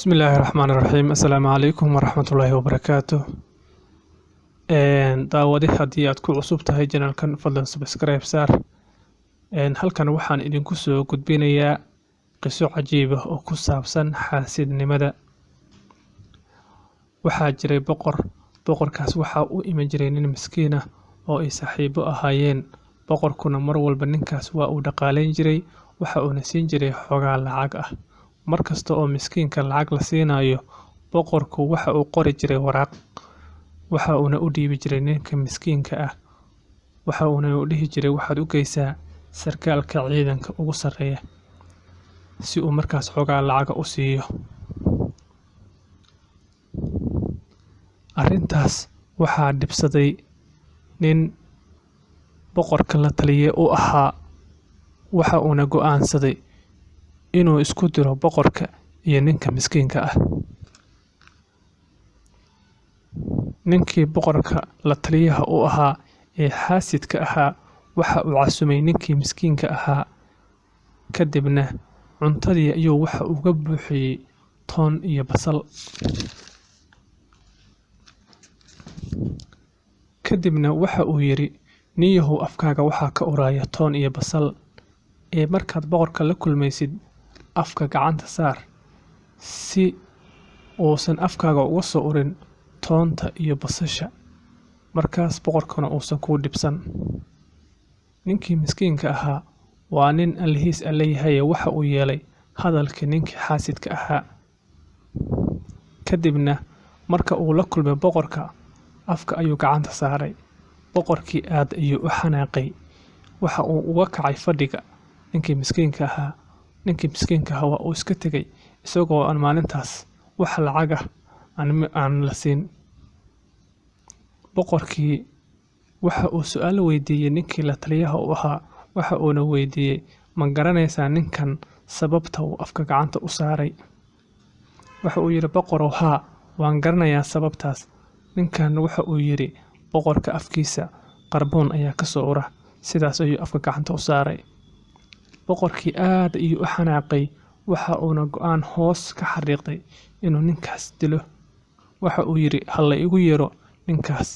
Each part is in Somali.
بسم الله الرحمن الرحيم السلام عليكم ورحمة الله وبركاته داودي haddii aad ku cusub tahay channelkan fadlan subscribe saar halkan waxaan idinku soo gudbinayaa qiso cajiib ah oo ku saabsan xaasidnimada waxaa jiray boqorkaas waxa uu iman jiray nin miskiin ah oo ay saaxiibo ahaayeen boqorkuna mar walba ninkaas waa uu dhaqaaleyn jiray waxa uuna siin jiray xogaa lacag ah markasta oo miskiinka lacag la siinayo boqorku waxa uu qori jiray waraaq waxa uuna u dhiibi jiray ninka miskiinka ah waxa uuna u dhihi jiray waxaad u geysaa sarkaalka ciidanka ugu sareeya si uu markaas xogaa lacag u siiyo arrintaas waxaa dhibsaday nin boqorka la taliye u ahaa waxa uuna go'aansaday inuu isku diro boqorka iyo ninka miskiinka ah ninkii boqorka la taliyaha u ahaa ee xaasidka ahaa waxa uu casumay ninkii miskiinka ahaa kadibna cuntadii ayuu waxa uga buuxiyay toon iyo basal kadibna waxa uu yiri niyahow afkaaga waxa ka uraya toon iyo basal ee markaad boqorka la kulmaysid afka gacanta saar si uusan afkaaga uga soo urin toonta iyo basasha markaas boqorkuna uusan ku dhibsan ninkii miskiinka ahaa waa nin alhiis leeyahay waxa uu yeelay hadalkii ninkii xaasidka ahaa kadibna marka uu la kulmay boqorka afka ayuu gacanta saaray boqorkii aad ayuu u xanaaqay waxa uu uga kacay fadhiga ninkii miskiinka ahaa waa uu iska tagay isagoo aan maalintaas wax lacag ah aan la siin boqorkii waxa uu su'aal weydiiyay ninkii la taliyaha u ahaa waxa uuna weydiiyay ma garanaysaa ninkan sababta uu afka gacanta u saaray waxa uu yiri boqorow haa waan garanayaa sababtaas ninkan waxa uu yiri boqorka afkiisa qarboon ayaa ka soo ura sidaas ayuu afka gacanta u saaray boqorkii aad ayuu u xanaaqay waxa uuna go'aan hoos ka xariiqday inuu ninkaas dilo waxa uu yiri halla igu yeero ninkaas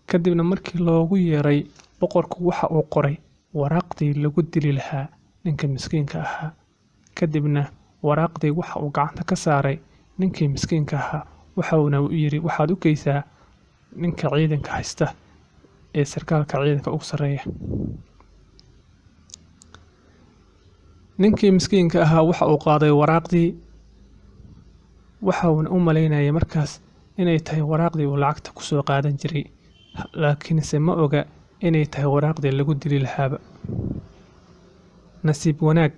kadibna markii loogu yeeray boqorku waxa uu qoray waraaqdii lagu dili lahaa ninka miskiinka ahaa kadibna waraaqdii waxa uu gacanta ka saaray ninkii miskiinka ahaa waxa uuna yiri waxaad u geysaa ninka ciidanka haysta ee sarkaalka ciidanka ugu sareeya ninkii miskiinka ahaa waxa uu qaaday waraaqdii waxa uu u maleynayay markaas inay tahay waraaqdii uu lacagta ku soo qaadan jiray laakiinse ma oga inay tahay waraaqdii lagu dili lahaaba nasiib wanaag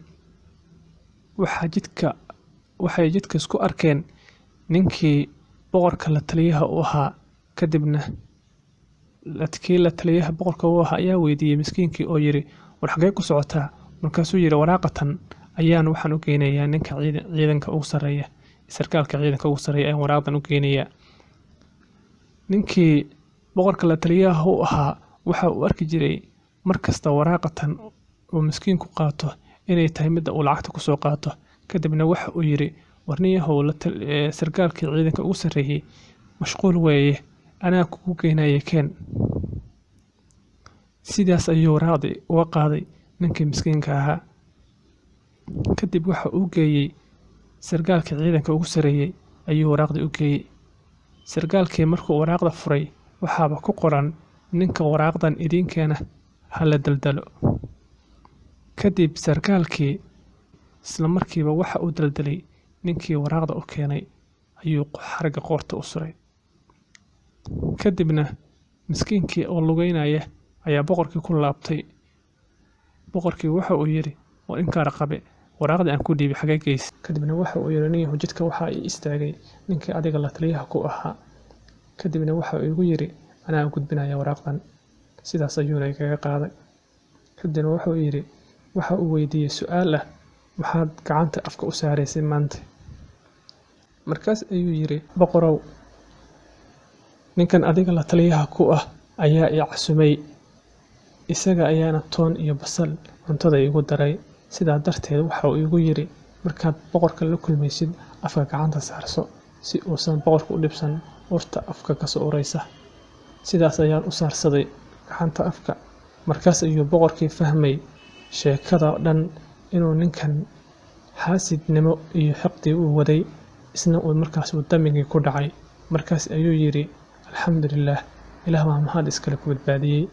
waxay jidka isku arkeen ninkii boqorka la taliyaha u ahaa kadibna la taliyaha boqorka u ahaa ayaa weydiiyay miskiinkii oo yiri war xagee ku socotaa markaasuu yiri waraaqatan ayaan waxaan u geynayaa ninka ciidanka ugu sareeya sarkaalka ciidanka ugu sareeya ayaan waraaqdan u geynayaa ninkii boqorka la taliyaha u ahaa waxa uu arki jiray markasta waraaqatan uu miskiinku qaato inay tahay mid uu lacagta ku soo qaato kadibna waxa uu yiri warniyahow sarkaalka ciidanka ugu sareeyay mashquul weeye anaa kugu geynaya keen sidaas ayuu waraaqdii uga qaaday ninkii miskiinka ahaa kadib waxa uu geeyay sarkaalka ciidanka ugu sareeyay ayuu waraaqdii u geeyay sarkaalkii markuu waraaqda furay waxaaba ku qoran ninka waraaqdan idinkeena hala daldalo kadib sarkaalkii isla markiiba waxa uu daldalay ninkii waraaqda u keenay ayuu xarga qoorta u suray kadibna miskiinkii oo lugeynaya ayaa boqorkii ku laabtay boqorkii waxa uu yiri waa inkaar qabe waraaqdii aan ku dhiibay xagee geys kadibna waxa uu yiri niyahow jidka waxa ay istaagay ninkii adiga la taliyaha ku ahaa kadibna waxa uu igu yiri anaa gudbinaya waraaqdan sidaas ayuu kaga qaaday kadibna waxa uu yiri waxa uu weydiiyay su'aal ah maxaad gacanta afka u saaraysay maanta markaas ayuu yiri boqorow ninkan adiga la taliyaha ku ah ayaa i casumay isaga ayaana toon iyo basal cuntada igu daray sidaa darteed waxa uu igu yiri markaad boqorka la kulmaysid afka gacanta saarso si uusan boqorku u dhibsan urta afka ka soo uraysa. Sidaas ayaan u saarsaday gacanta afka. Markaas ayuu boqorkii fahmay sheekada oo dhan inuu ninkan xaasidnimo iyo xiqdi u waday, isna uu markaas uu damigii ku dhacay. Markaas ayuu yiri alxamdulillaah, ilaah waa mahad iskale ku badbaadiyey.